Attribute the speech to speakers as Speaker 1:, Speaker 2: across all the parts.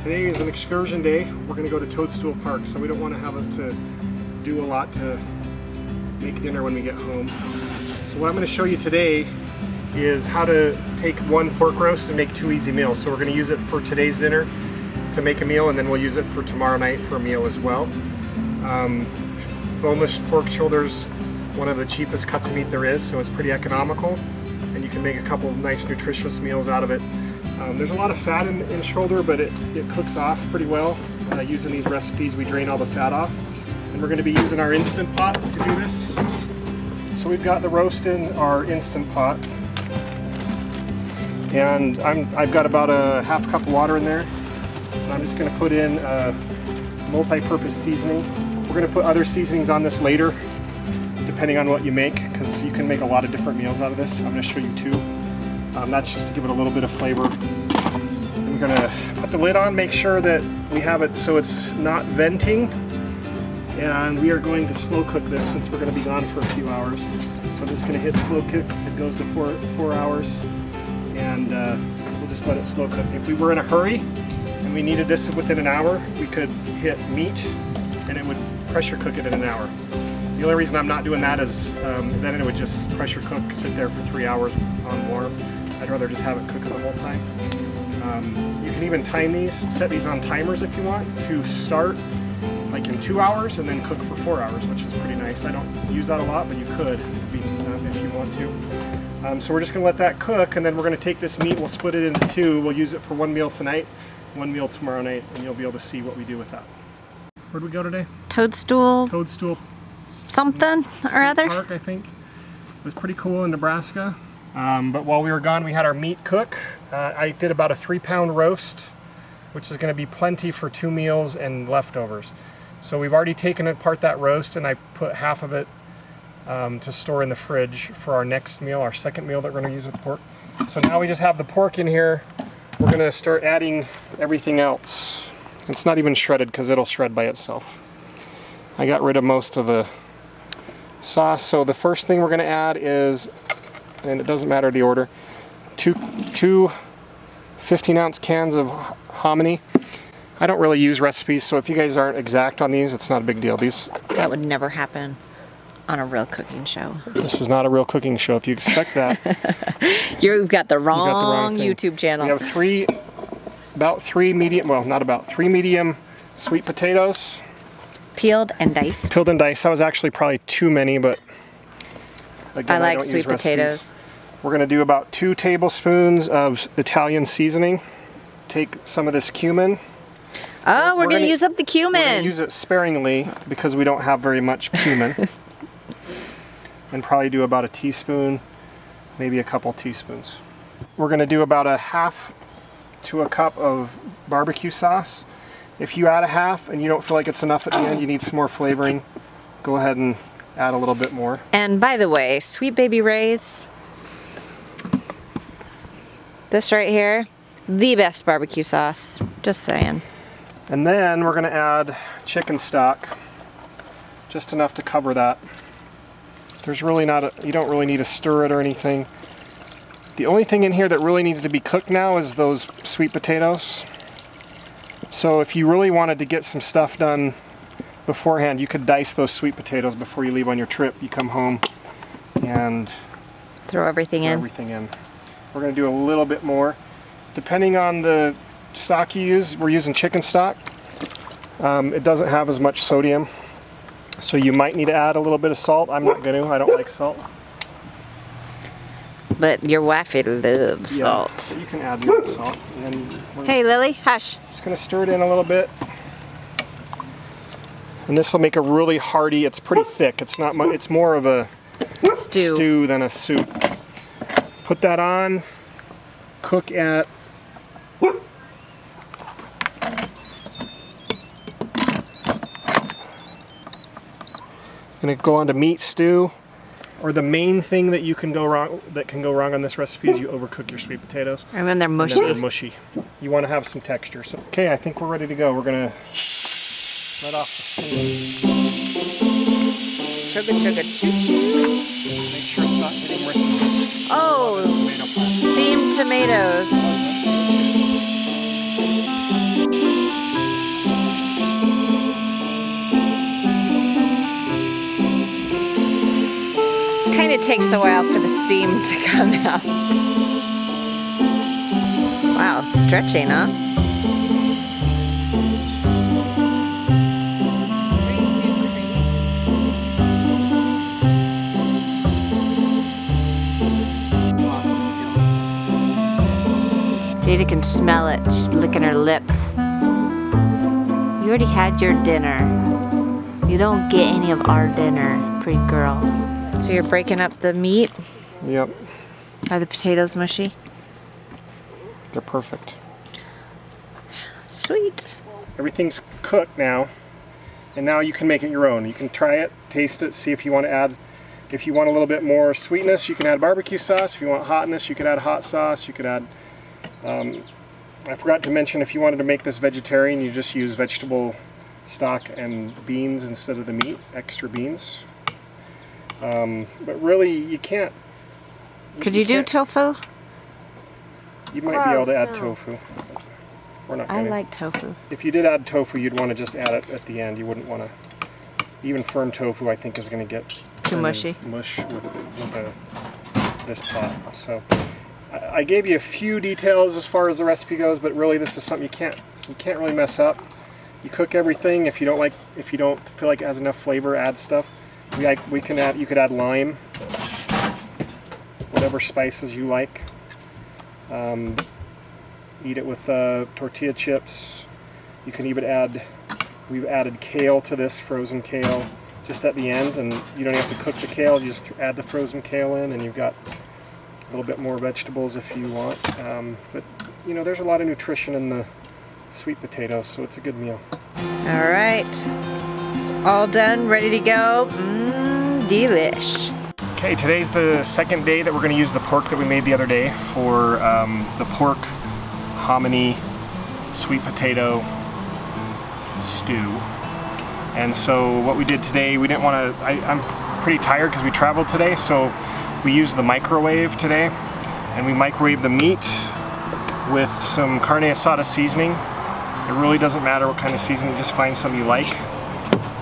Speaker 1: Today is an excursion day. We're going to go to Toadstool Park, so we don't want to have to do a lot to make dinner when we get home. So what I'm going to show you today is how to take one pork roast and make 2 easy meals. So we're going to use it for today's dinner to make a meal, and then we'll use it for tomorrow night for a meal as well. Boneless pork shoulders, one of the cheapest cuts of meat there is, so it's pretty economical, and you can make a couple of nice nutritious meals out of it. There's a lot of fat in shoulder, but it cooks off pretty well. Using these recipes, we drain all the fat off. And we're going to be using our Instant Pot to do this. So we've got the roast in our Instant Pot. And I've got about a half cup of water in there. And I'm just going to put in multi-purpose seasoning. We're going to put other seasonings on this later, depending on what you make, because you can make a lot of different meals out of this. I'm going to show you 2. That's just to give it a little bit of flavor. And we're going to put the lid on, make sure that we have it so it's not venting. And we are going to slow cook this since we're going to be gone for a few hours. So I'm just going to hit slow cook. It goes to 4 hours. And we'll just let it slow cook. If we were in a hurry and we needed this within an hour, we could hit meat and it would pressure cook it in an hour. The only reason I'm not doing that is then it would just pressure cook, sit there for 3 hours on warm. I'd rather just have it cook the whole time. You can even time these, set these on timers if you want, to start like in 2 hours and then cook for 4 hours, which is pretty nice. I don't use that a lot, but you could if you want to. So we're just going to let that cook, and then we're going to take this meat, we'll split it into 2. We'll use it for 1 meal tonight, 1 meal tomorrow night, and you'll be able to see what we do with that. Where'd we go today?
Speaker 2: Toadstool something or other.
Speaker 1: Park, I think. It was pretty cool in Nebraska. But while we were gone, we had our meat cook. I did about a 3-pound roast, which is going to be plenty for 2 meals and leftovers. So we've already taken apart that roast, and I put half of it to store in the fridge for our next meal, our second meal that we're going to use with pork. So now we just have the pork in here. We're going to start adding everything else. It's not even shredded because it'll shred by itself. I got rid of most of the sauce. So the first thing we're going to add is, and it doesn't matter the order, two 15-ounce cans of hominy. I don't really use recipes, so if you guys aren't exact on these, it's not a big deal.
Speaker 2: That would never happen on a real cooking show.
Speaker 1: This is not a real cooking show. If you expect that,
Speaker 2: you've got the wrong YouTube channel.
Speaker 1: We have 3 medium, well, not about, 3 medium sweet potatoes.
Speaker 2: Peeled and diced.
Speaker 1: Peeled and diced. That was actually probably too many, but again,
Speaker 2: I like
Speaker 1: don't
Speaker 2: sweet
Speaker 1: use recipes.
Speaker 2: potatoes.
Speaker 1: We're going to do about 2 tablespoons of Italian seasoning. Take some of this cumin.
Speaker 2: Oh, we're going to use up the cumin.
Speaker 1: We're going to use it sparingly because we don't have very much cumin. And probably do about a teaspoon, maybe a couple teaspoons. We're going to do about a half to a cup of barbecue sauce. If you add a half and you don't feel like it's enough at the end, you need some more flavoring, go ahead and add a little bit more.
Speaker 2: And by the way, Sweet Baby Ray's, this right here, the best barbecue sauce, just saying.
Speaker 1: And then we're going to add chicken stock, just enough to cover that. There's really you don't really need to stir it or anything. The only thing in here that really needs to be cooked now is those sweet potatoes. So if you really wanted to get some stuff done beforehand, you could dice those sweet potatoes before you leave on your trip. You come home and
Speaker 2: throw everything in.
Speaker 1: We're going to do a little bit more. Depending on the stock you use, we're using chicken stock. It doesn't have as much sodium, so you might need to add a little bit of salt. I'm not going to. I don't like salt.
Speaker 2: But your wifey loves salt.
Speaker 1: So you can add more salt. And then
Speaker 2: hey, Lily, hush.
Speaker 1: Just going to stir it in a little bit. And this will make a really hearty, it's pretty thick. It's not much, it's more of a stew than a soup. Put that on, cook at gonna go on to meat stew. Or the main thing that can go wrong on this recipe is you overcook your sweet potatoes.
Speaker 2: And then they're mushy.
Speaker 1: And then they're mushy. You want to have some texture. So, okay, I think we're ready to go. We're gonna let off the steam.
Speaker 2: Sugar, sugar, choo choo.
Speaker 1: Make sure it's not getting written.
Speaker 2: Oh, steamed tomatoes. kind of takes a while for the steam to come out. Wow, stretching, huh? Jada can smell it. She's licking her lips. You already had your dinner. You don't get any of our dinner, pretty girl. So you're breaking up the meat?
Speaker 1: Yep.
Speaker 2: Are the potatoes mushy?
Speaker 1: They're perfect.
Speaker 2: Sweet.
Speaker 1: Everything's cooked now, and now you can make it your own. You can try it, taste it, see if you want to add. If you want a little bit more sweetness, you can add barbecue sauce. If you want hotness, you could add hot sauce. You could add. I forgot to mention, if you wanted to make this vegetarian, you just use vegetable stock and beans instead of the meat, extra beans. But really, you can't.
Speaker 2: Could you do tofu?
Speaker 1: You might be able to add tofu. We're not
Speaker 2: I
Speaker 1: gonna.
Speaker 2: like tofu.
Speaker 1: If you did add tofu, you'd want to just add it at the end. You wouldn't want to. Even firm tofu, I think, is going to get
Speaker 2: Too mushy.
Speaker 1: Mush with this pot. So I gave you a few details as far as the recipe goes, but really, this is something you can't really mess up. You cook everything. If you don't feel like it has enough flavor, add stuff. You could add lime, whatever spices you like. Eat it with tortilla chips. You can even we've added kale to this, frozen kale, just at the end, and you don't have to cook the kale, you just add the frozen kale in, and you've got a little bit more vegetables if you want. But you know, there's a lot of nutrition in the sweet potatoes, so it's a good meal.
Speaker 2: All right, it's all done, ready to go. Delish.
Speaker 1: Okay, today's the second day that we're going to use the pork that we made the other day for the pork hominy sweet potato stew. And so what we did today, we didn't want to, I'm pretty tired because we traveled today, so we used the microwave today, and we microwaved the meat with some carne asada seasoning. It really doesn't matter what kind of seasoning, just find some you like.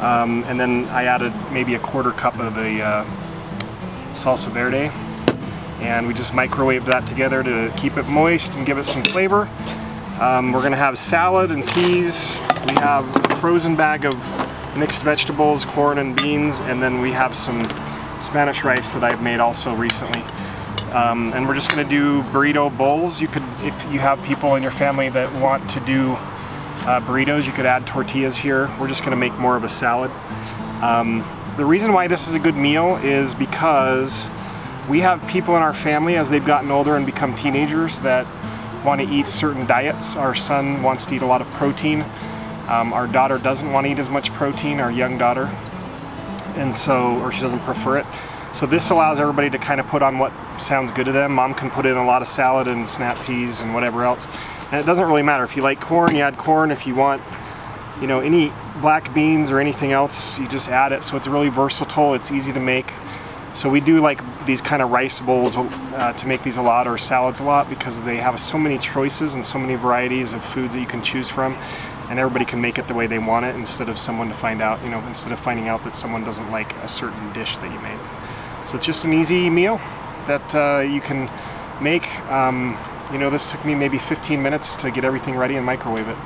Speaker 1: And then I added maybe a quarter cup of the salsa verde, and we just microwaved that together to keep it moist and give it some flavor. We're gonna have salad and peas. We have a frozen bag of mixed vegetables, corn and beans, and then we have some Spanish rice that I've made also recently. And we're just gonna do burrito bowls. You could, if you have people in your family that want to do burritos, you could add tortillas here. We're just gonna make more of a salad. The reason why this is a good meal is because we have people in our family, as they've gotten older and become teenagers, that want to eat certain diets. Our son wants to eat a lot of protein. Our daughter doesn't want to eat as much protein, our young daughter, and so, or she doesn't prefer it. So this allows everybody to kind of put on what sounds good to them. Mom can put in a lot of salad and snap peas and whatever else. And it doesn't really matter. If you like corn, you add corn. If you want, you know, any black beans or anything else, you just add it. So it's really versatile. It's easy to make. So we do like these kind of rice bowls to make these a lot, or salads a lot, because they have so many choices and so many varieties of foods that you can choose from, and everybody can make it the way they want it instead of finding out that someone doesn't like a certain dish that you made. So it's just an easy meal that you can make. You know, this took me maybe 15 minutes to get everything ready and microwave it.